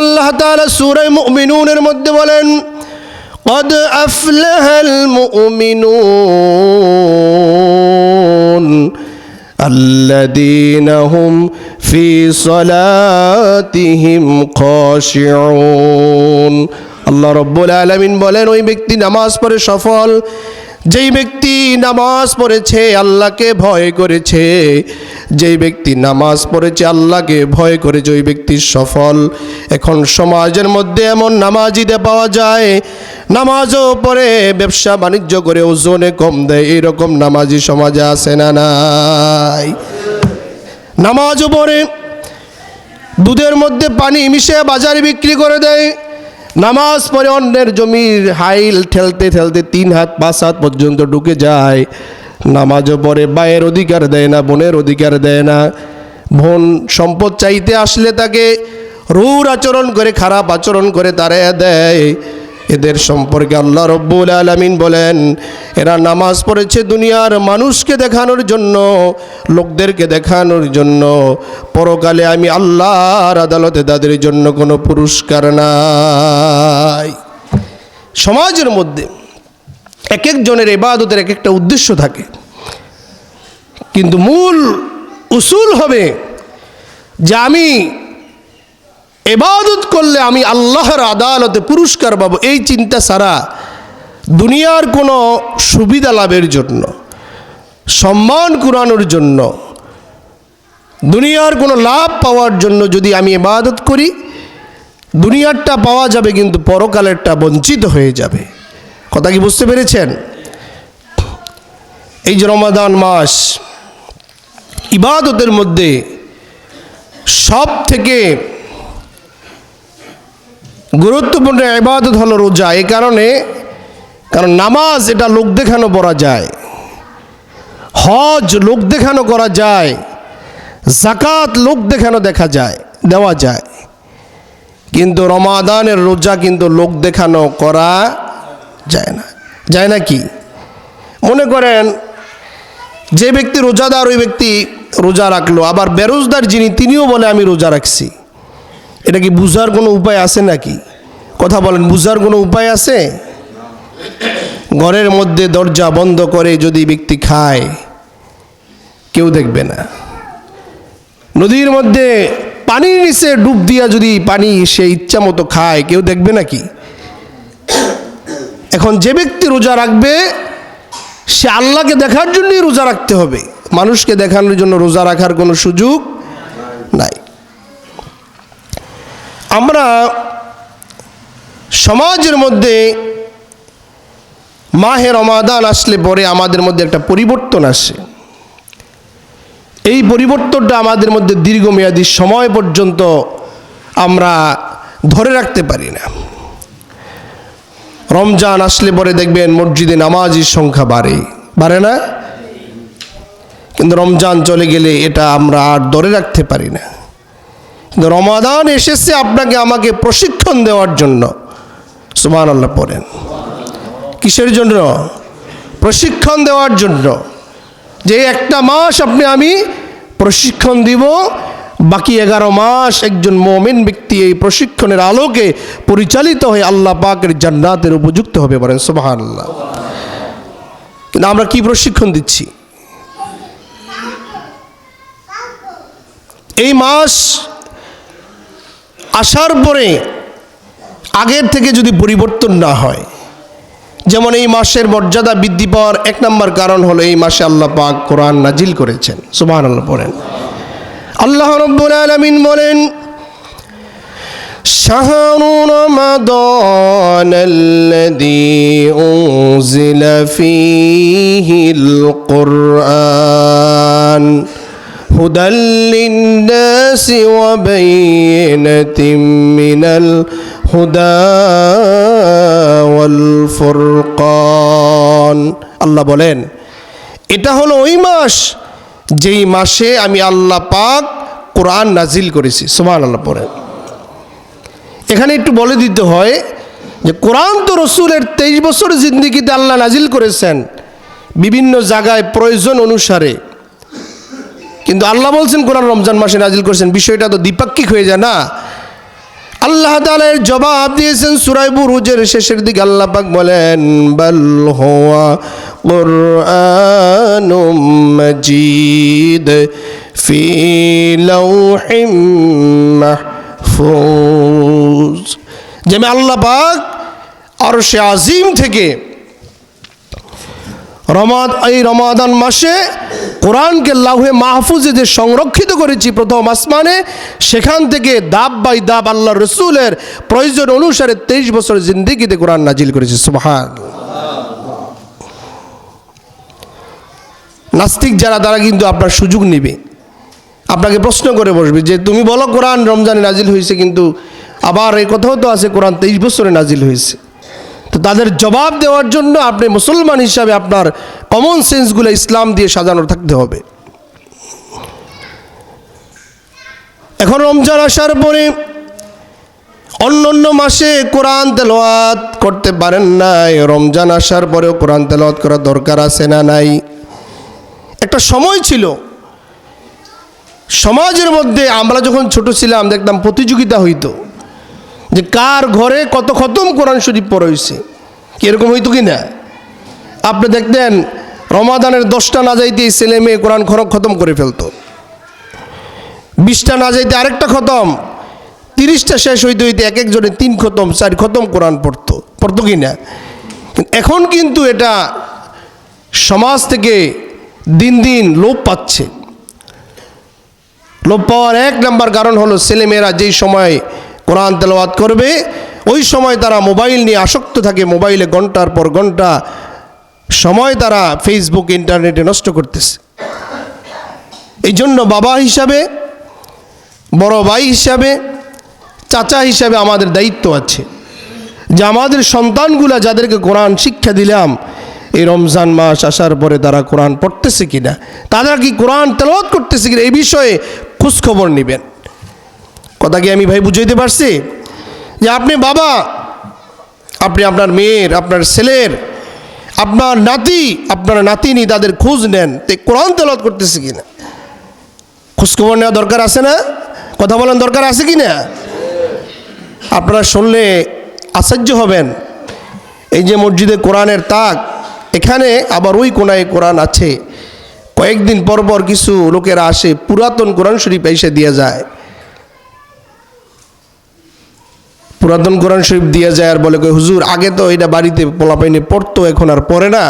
আল্লাহ তাআলা সূরা মুমিনুনের মধ্যে বলেন, قد أفلح المؤمنون الذين هم في صلاتهم خاشعون। আল্লাহ রব্বুল আলামিন বলেন, ওই ব্যক্তি নামাজ পড়ে সফল, যেই ব্যক্তি নামাজ পড়েছে আল্লাহকে ভয় করেছে, যেই ব্যক্তি নামাজ পড়েছে আল্লাহকে ভয় করেছে ওই ব্যক্তি সফল। এখন সমাজের মধ্যে এমন নামাজিদের পাওয়া যায়, নামাজও পড়ে ব্যবসা বাণিজ্য করে ওজনে কম দেয়, এরকম নামাজি সমাজে আছে না নাই? নামাজও পড়ে দুধের মধ্যে পানি মিশিয়ে বাজারে বিক্রি করে দেয়, নামাজ পড়ে অন্যের জমির হাইল ঠেলতে ঠেলতে 3 হাত 5 হাত পর্যন্ত ঢুকে যায়। নামাজও পড়ে ভাইয়ের অধিকার দেয় না, বোনের অধিকার দেয় না। বোন সম্পদ চাইতে আসলে তাকে রূঢ় আচরণ করে, খারাপ আচরণ করে তাড়িয়ে দেয়। এদের সম্পর্কে আল্লাহ রব্বুল আলামিন বলেন, এরা নামাজ পড়েছে দুনিয়ার মানুষকে দেখানোর জন্য, লোকদেরকে দেখানোর জন্য, পরকালে আমি আল্লাহর আদালতে তাদের জন্য কোনো পুরস্কার নাই। সমাজের মধ্যে এক একজনের ইবাদতের এক একটা উদ্দেশ্য থাকে, কিন্তু মূল উসুল হবে যে আমি ইবাদত করলে আমি আল্লাহর আদালতে পুরস্কার পাবো। এই চিন্তা ছাড়া দুনিয়ার কোনো সুবিধা লাভের জন্য, সম্মান কুড়ানোর জন্য, দুনিয়ার কোনো লাভ পাওয়ার জন্য যদি আমি ইবাদত করি, দুনিয়ারটা পাওয়া যাবে কিন্তু পরকালেরটা বঞ্চিত হয়ে যাবে। কথা কি বুঝতে পেরেছেন? এই যে রমাদান মাস, ইবাদতের মধ্যে সব থেকে গুরুত্বপূর্ণ ইবাদত হলো রোজা। এই কারণ নামাজ এটা লোক দেখানো পড়া যায়, হজ লোক দেখানো করা যায়, যাকাত লোক দেখানো দেওয়া যায়, কিন্তু রমাদানের রোজা কিন্তু লোক দেখানো করা যায় না। যায় না কি? মনে করেন যে ব্যক্তি রোজাদার ওই ব্যক্তি রোজা রাখলো, আবার বেরোজদার যিনি তিনিও বলে আমি রোজা রাখছি। এটা কি বুঝার কোনো উপায় আছে নাকি? কথা বলেন, বুঝার কোনো উপায় আছে? ঘরের মধ্যে দরজা বন্ধ করে যদি ব্যক্তি খায় কেউ দেখবে না। নদীর মধ্যে পানির নিচে ডুব দিয়া যদি পানি সে ইচ্ছা মতো খায় কেউ দেখবে নাকি? এখন যে ব্যক্তি রোজা রাখবে সে আল্লাহকে দেখার জন্যই রোজা রাখতে হবে, মানুষকে দেখানোর জন্য রোজা রাখার কোনো সুযোগ নাই। আমরা সমাজের মধ্যে মাহে রমাদান আসলে পরে আমাদের মধ্যে একটা পরিবর্তন আসে। এই পরিবর্তনটা আমাদের মধ্যে দীর্ঘমেয়াদী সময় পর্যন্ত আমরা ধরে রাখতে পারি না। রমজান আসলে পরে দেখবেন মসজিদে নামাজির সংখ্যা বাড়ে না? কিন্তু রমজান চলে গেলে এটা আমরা আর ধরে রাখতে পারি না। কিন্তু রমাদান এসেছে আপনাকে আমাকে প্রশিক্ষণ দেওয়ার জন্য। সুবহানাল্লাহ পড়েন। কিসের জন্য? প্রশিক্ষণ দেওয়ার জন্য। যে একটা মাস আমি প্রশিক্ষণ দিব, বাকি 11 মাস একজন মুমিন ব্যক্তি এই প্রশিক্ষণের আলোকে পরিচালিত হয়ে আল্লাহ পাকের জান্নাতের উপযুক্ত হবে। বলেন সুবহানাল্লাহ। কিন্তু আমরা কি প্রশিক্ষণ দিচ্ছি? এই মাস আসার পরে আগের থেকে যদি পরিবর্তন না হয়, যেমন এই মাসের মর্যাদা বৃদ্ধি পাওয়ার 1 নম্বর কারণ হলো এই মাসে আল্লাহ পাক কোরআন নাজিল করেছেন। সুবহানাল্লাহ পড়েন। আল্লাহ রাব্বুল আলামিন বলেন, শাহরু রমাদানাল্লাযী উনজিলা ফীহিল কুরআন হুদাল লিন-নাসি ওয়া বাইয়িনাতিন মিনাল হুদা ওয়াল ফুরকান। আল্লাহ বলেন, এটা হলো ওই মাস যেই মাসে আমি আল্লাহ পাক কোরআন নাজিল করেছি। সুবহানাল্লাহ পড়েন। এখানে একটু বলে দিতে হয় যে কোরআন তো রসুলের 23 বছর জিন্দেগিতে আল্লাহ নাজিল করেছেন বিভিন্ন জায়গায় প্রয়োজন অনুসারে, কিন্তু আল্লাহ বলছেন কোরআন রমজান মাসে নাজিল করেছেন। বিষয়টা তো দ্বিপাক্ষিক হয়ে যায় না? আল্লাহ তাআলা এর জবাব দিয়েছেন সূরা বুরুজের শেষের দিকে আল্লাহ পাক বলেন বাল হুয়া কুরআনুম মাজিদ ফি লাওহিম মাহফুজ। যে আমি আল্লাহ পাক আরশে আজিম থেকে এই রমাদান মাসে কোরআনকে লাউহে মাহফুজে যে সংরক্ষিত করেছি প্রথম আসমানে, সেখান থেকে ধাপ বাই ধাপ আল্লাহ রসুলের প্রয়োজন অনুসারে 23 বছর জিন্দেগিতে কোরআন নাজিল করেছে। সুবহানাল্লাহ। নাস্তিক যারা তারা কিন্তু আপনার সুযোগ নেবে, আপনাকে প্রশ্ন করে বসবে যে তুমি বলো কোরআন রমজানে নাজিল হয়েছে, কিন্তু আবার এই কথাও তো আছে কোরআন 23 বছরে নাজিল হয়েছে। তো তাদের জবাব দেওয়ার জন্য আপনি মুসলমান হিসাবে আপনার কমন সেন্সগুলো ইসলাম দিয়ে সাজানো থাকতে হবে। এখন রমজান আসার পরে অন্য মাসে কোরআন তেলাওয়াত করতে পারেন নাই, রমজান আসার পরেও কোরআন তেলাওয়াত করা দরকার আছে না নাই? একটা সময় ছিল সমাজের মধ্যে, আমরা যখন ছোট ছিলাম দেখতাম প্রতিযোগিতা হইতো যে কার ঘরে কত খতম কোরআন শরীফ পড়া হয়েছে। কীরকম হইতো কি না? আপনি দেখতেন রমাদানের 10টা না যাইতে ছেলে মেয়ে কোরআন খতম করে ফেলতো, 20টা না যাইতে আরেকটা খতম, 30টা শেষ হইতে হইতে এক একজনে 3 খতম 4 খতম কোরআন পড়তো কি না? এখন কিন্তু এটা সমাজ থেকে দিন দিন লোপ পাচ্ছে। লোপ পাওয়ার 1 নম্বর কারণ হলো ছেলেমেয়েরা যেই সময় কোরআন তেলাওয়াত করবে ওই সময় তারা মোবাইল নিয়ে আসক্ত থাকে, মোবাইলে ঘন্টার পর ঘন্টা সময় তারা ফেসবুক ইন্টারনেটে নষ্ট করতেছে। এই জন্য বাবা হিসাবে, বড় ভাই হিসাবে, চাচা হিসাবে আমাদের দায়িত্ব আছে যে আমাদের সন্তানগুলা যাদেরকে কোরআন শিক্ষা দিলাম এই রমজান মাস আসার পরে তারা কোরআন পড়তেছে কিনা, তারা কি কোরআন তেলাওয়াত করতেছে কিনা, এই বিষয়ে খোঁজখবর নেবেন। কথা কি আমি ভাই বুঝাইতে পারছি? যে আপনি বাবা, আপনি আপনার মেয়ের, আপনার ছেলের, আপনার নাতি, আপনার নাতিনি তাদের খোঁজ নেন কোরআন তেলাওয়াত করতেছে কিনা। খোঁজখবর নেওয়া দরকার আছে না? কথা বলেন দরকার আছে কি না? আপনারা শুনলে আশ্চর্য হবেন, এই যে মসজিদে কোরআনের তাক, এখানে আবার ওই কোনায় কোরআন আছে। কয়েকদিন পর পর কিছু লোকেরা আসে, পুরাতন কোরআন শরীফ এসে দিয়ে যায়, পুরাতন কোরআন শরীফ দিয়ে যায় আর বলে হুজুর আগে তো এটা বাড়িতে পোলাপাইনে পড়তো, এখন আর পড়ে না,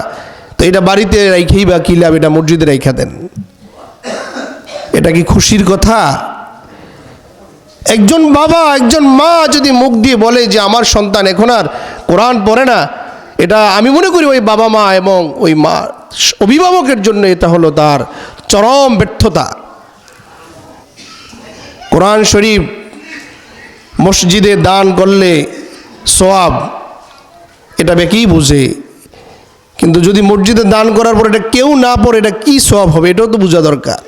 তো এটা বাড়িতে রাইখেই বা কি লাভ, এটা মসজিদে রাইখা দেন। এটা কি খুশির কথা? একজন বাবা, একজন মা যদি মুখ দিয়ে বলে যে আমার সন্তান এখন আর কোরআন পড়ে না, এটা আমি মনে করি ওই বাবা মা এবং ওই মা অভিভাবকের জন্য এটা হলো তার চরম ব্যর্থতা। কোরআন শরীফ মসজিদে দান করলে সওয়াব, এটা বেকেই বুঝে, কিন্তু যদি মসজিদে দান করার পর এটা কেউ না পড়ে এটা কি সওয়াব হবে, এটাও তো বোঝা দরকার।